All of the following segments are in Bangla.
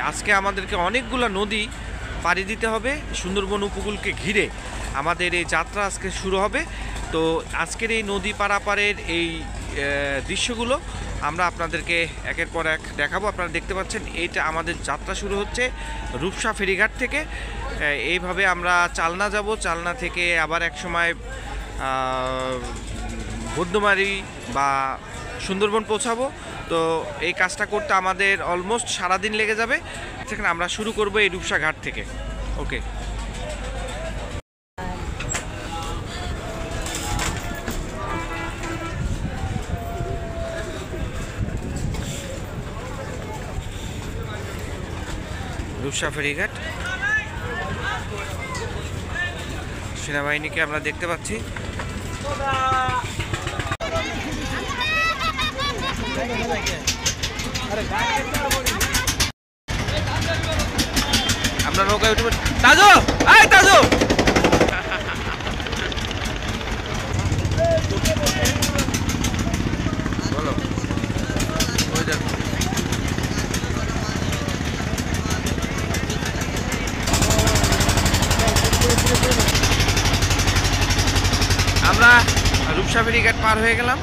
আজকে আমাদেরকে অনেকগুলো নদী পাড়ি দিতে হবে। সুন্দরবন উপকূলকে ঘিরে আমাদের এই যাত্রা আজকে শুরু হবে। তো আজকের এই নদী পারাপারের এই দৃশ্যগুলো আমরা আপনাদেরকে একের পর এক দেখাবো। আপনারা দেখতে পাচ্ছেন এইটা আমাদের যাত্রা শুরু হচ্ছে রূপসা ফেরিঘাট থেকে। এইভাবে আমরা চালনা যাব, চালনা থেকে আবার এক সময় বৌদ্ধমারি বা সুন্দরবন পৌঁছাবো। তো এই কাজটা করতে আমাদের অলমোস্ট সারাদিন লেগে যাবে। সেখানে আমরা শুরু করব এই রূপসা ঘাট থেকে। ওকে, রূপসা ফেরিঘাট। সেনাবাহিনীকে আমরা দেখতে পাচ্ছি। আমরা নৌকায় উঠে তাজো, আয় তাজো। বলো, আমরা রূপসা ফেরিঘাট পার হয়ে গেলাম।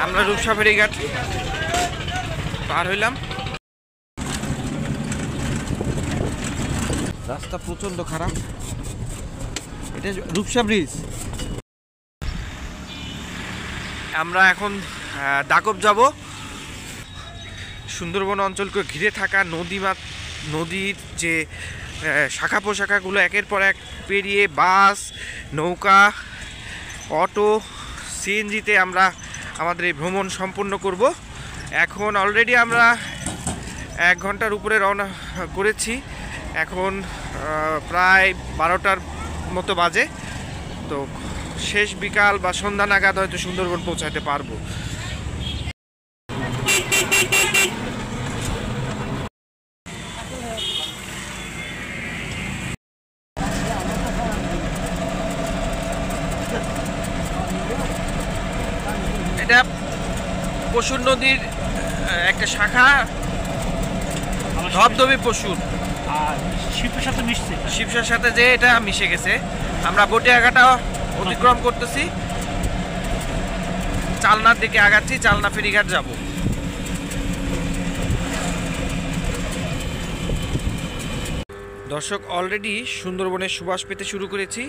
আমরা রূপসা ফেরিঘাট পার হইলাম। রাস্তা প্রচন্ড খারাপ। এটা রূপসা ব্রিজ। আমরা এখন দাকব যাব। সুন্দরবন অঞ্চলকে ঘিরে থাকা নদীর যে শাখা পোশাখাগুলো একের পর এক পেরিয়ে বাস, নৌকা, অটো, সিএনজিতে আমরা আমাদের এই ভ্রমণ সম্পূর্ণ করব। এখন অলরেডি আমরা 1 ঘন্টার উপরে রওনা করেছি। এখন প্রায় 12টার মতো বাজে। তো শেষ বিকাল বা সন্ধ্যা নাগাদ হয়তো সুন্দরবন পৌঁছাতে পারবো। এটা পশুর নদীর একটা শাখা, ধবধবে পশুর শিবসার সাথে যে এটা মিশে গেছে। আমরা বটিয়াঘাটা অতিক্রম করতেছি, চালনার দিকে আগাচ্ছি। চালনা ফেরিঘাট যাব। দর্শক, অলরেডি সুন্দরবনের সুবাস পেতে শুরু করেছি।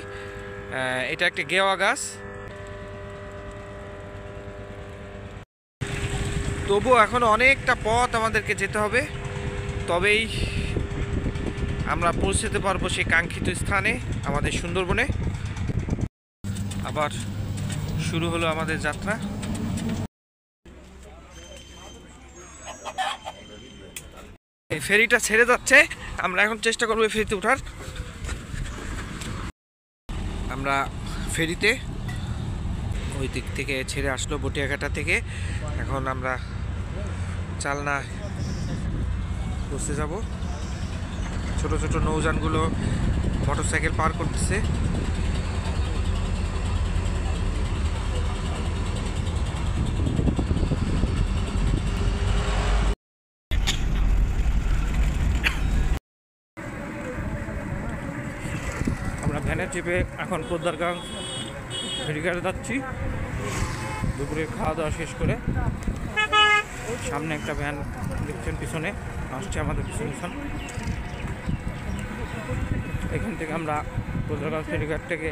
এটা একটা গেওয়া গাছ। তবুও এখন অনেকটা পথ আমাদেরকে যেতে হবে, তবেই আমরা পৌঁছতে পারবো সেই কাঙ্ক্ষিত স্থানে, আমাদের সুন্দরবনে। আবার শুরু হলো আমাদের যাত্রা। এই ফেরিটা ছেড়ে যাচ্ছে, আমরা এখন চেষ্টা করবো এই ফেরিতে ওঠার। আমরা ফেরিতে ওই দিক থেকে ছেড়ে আসলো বটিয়াঘাটা থেকে। এখন আমরা চালনা বসতে যাব। ছোট ছোট নৌযানগুলো মোটরসাইকেল পার করতেছে। আমরা ভ্যানে চেপে এখন পোদ্দারগাঁও ফেরিঘাটে যাচ্ছি। দুপুরে খাওয়া দাওয়া শেষ করে সামনে একটা ভ্যান দেখছেন, পিছনে আসছে আমাদের পিছন। এখান থেকে আমরা পোদ্দারগাঁও ফেরিঘাট থেকে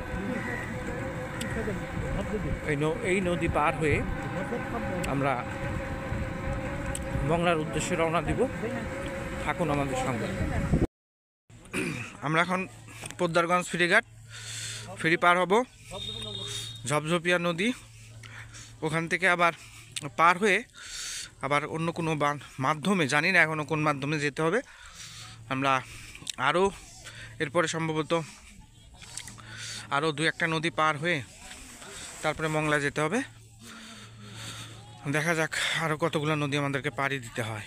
এই নদী পার হয়ে আমরা মংলার উদ্দেশ্যে রওনা দিব। থাকুন আমাদের সঙ্গে। আমরা এখন পোদ্দারগঞ্জ ফেরিঘাট ফেরি পার হব। ঝপঝপিয়া নদী, ওখান থেকে আবার পার হয়ে আবার অন্য কোনো মাধ্যমে, জানি না এখনও কোন মাধ্যমে যেতে হবে। আমরা আরও এরপরে সম্ভবত আরও 2-1টা নদী পার হয়ে তারপরে মংলা যেতে হবে। দেখা যাক আরও কতগুলো নদী আমাদেরকে পাড়ি দিতে হয়।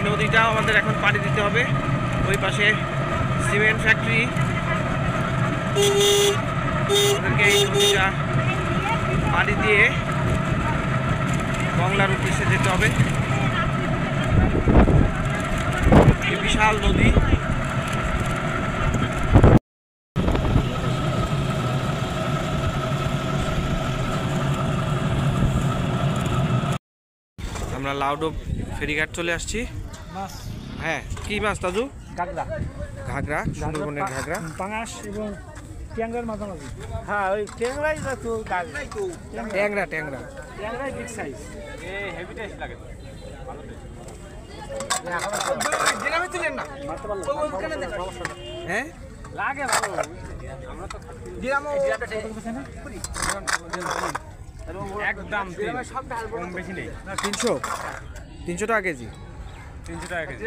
নদীটাও আমাদের এখন পানি দিতে হবে। ওই পাশে সিমেন্ট ফ্যাক্টরি, ওদেরকে এই নদীটা পানি দিয়ে বাংলার উদ্দেশ্যে যেতে হবে। বিশাল নদী। আমরা লাউডো ফেরিঘাট চলে আসছি। হ্যাঁ, কি মাছ তাজু? ঘাগরা। ঘাগরা, সুন্দরবনের ঘাগরা, পাঙাশ এবং ট্যাংরার মাঝামাঝি। হ্যাঁ, ওই ট্যাংরাই তো ট্যাংরা ট্যাংরা ট্যাংরাই বিগ সাইজ। হেভি টেস্ট লাগে তো। হ্যাঁ লাগে ভালো। আমরা তো একদম কম বেশি নেই। 300 টাকা কেজি। 300 টাকা কেজি।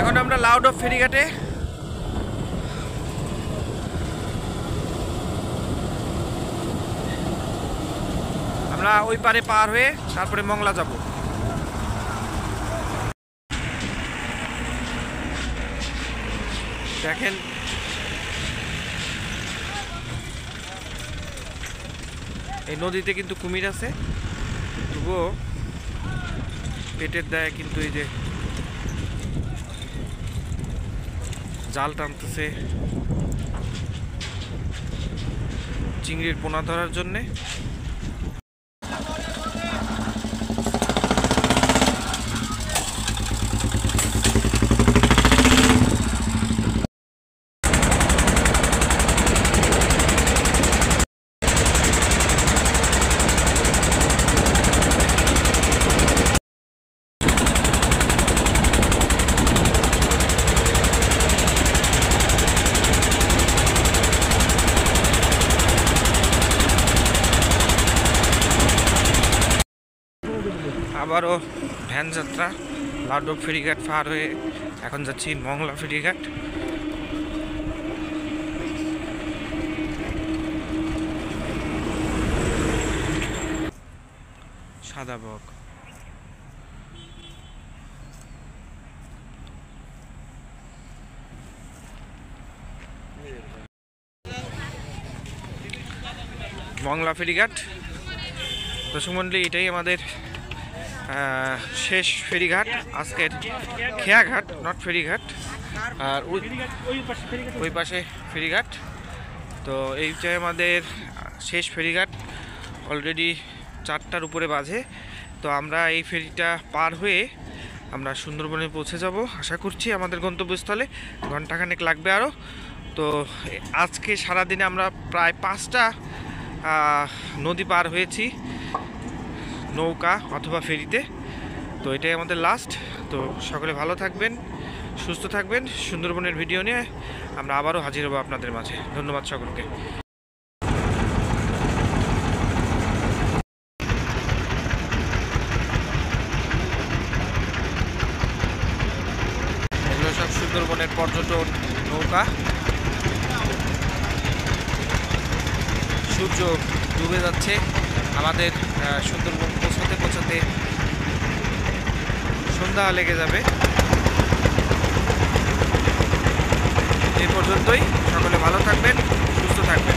এখন আমরা লাউডো ফেরিঘাটে। আমরা ওই পারে পার হয়ে তারপরে মংলা যাব। দেখেন এই নদীতে কিন্তু কুমির আছে, তবুও পেটের দায়ে কিন্তু এই যে জাল টানতেছে চিংড়ির পোনা ধরার জন্যে। আবারও ভ্যান যাত্রা। লাউডো ফেরিঘাট পার হয়ে এখন যাচ্ছি মংলা ফেরিঘাট। সাদা বক। মংলা ফেরিঘাট দর্শক মন্ডলী, এটাই আমাদের শেষ ফেরিঘাট আজকের। খেয়াঘাট, নট ফেরিঘাট। আর ওই পাশে ফেরিঘাট। তো এইটাই আমাদের শেষ ফেরিঘাট। অলরেডি 4টার উপরে বাজে। তো আমরা এই ফেরিটা পার হয়ে আমরা সুন্দরবনে পৌঁছে যাব আশা করছি। আমাদের গন্তব্যস্থলে ঘন্টাখানেক লাগবে আরও। তো আজকে সারাদিনে আমরা প্রায় 5টা নদী পার হয়েছি নৌকা অথবা ফেরিতে। তো এটাই আমাদের লাস্ট। তো সকলে ভালো থাকবেন, সুস্থ থাকবেন। সুন্দরবনের ভিডিও নিয়ে আমরা আবারও হাজির হব আপনাদের মাঝে। ধন্যবাদ সকলকে। এগুলো সব সুন্দরবনের পর্যটন নৌকা। সূর্য ডুবে যাচ্ছে। আমাদের সুন্দরবন পৌঁছাতে পৌঁছাতে সন্ধ্যা লেগে যাবে। এই পর্যন্তই। সকলে ভালো থাকবেন, সুস্থ থাকবেন।